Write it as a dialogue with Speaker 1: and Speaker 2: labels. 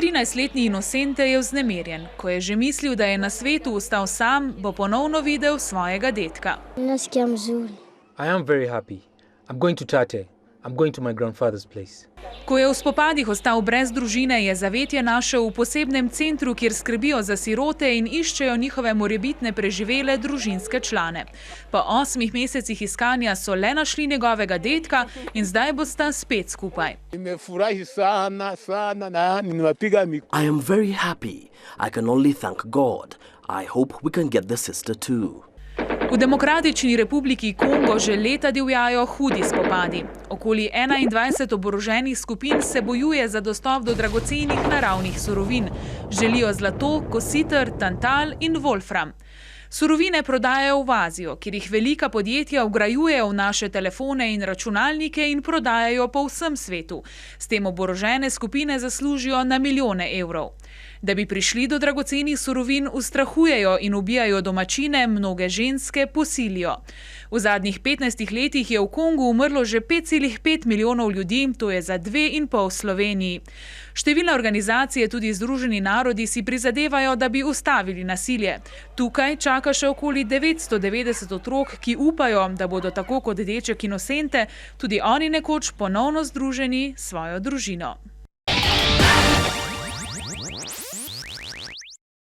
Speaker 1: 13-letni Inocente je vznemirjen. Ko je že mislil, da je na svetu ostal sam, bo ponovno videl svojega dedka.
Speaker 2: I am very happy. I'm going to Tate. I'm going to my grandfather's place.
Speaker 1: Ko je v spopadih ostal brez družine, je zavetje našel v posebnem centru, kjer skrbijo za sirote in iščejo njihove morebitne preživele družinske člane. Po 8 mesecih iskanja so le našli njegovega dedka in zdaj bosta spet skupaj.
Speaker 3: I am very happy. I can only thank God. I hope we can get the sister too.
Speaker 1: V Demokratični republiki Kongo že leta divjajo hudi spopadi. Okoli 21 oboroženih skupin se bojuje za dostop do dragocenih naravnih surovin. Želijo zlato, kositer, tantal in wolfram. Surovine prodajajo v Azijo, kjer jih velika podjetja vgrajujejo v naše telefone in računalnike in prodajajo po vsem svetu. S tem oborožene skupine zaslužijo na milijone evrov. Da bi prišli do dragocenih surovin, ustrahujejo in ubijajo domačine, mnoge ženske posilijo. V zadnjih 15 letih je v Kongu umrlo že 5,5 milijonov ljudi, to je za 2,5 Sloveniji. Številne organizacije, tudi Združeni narodi, si prizadevajo, da bi ustavili nasilje. Tukaj čaka še okoli 990 otrok, ki upajo, da bodo tako kot deček Inocente tudi oni nekoč ponovno združeni s svojo družino.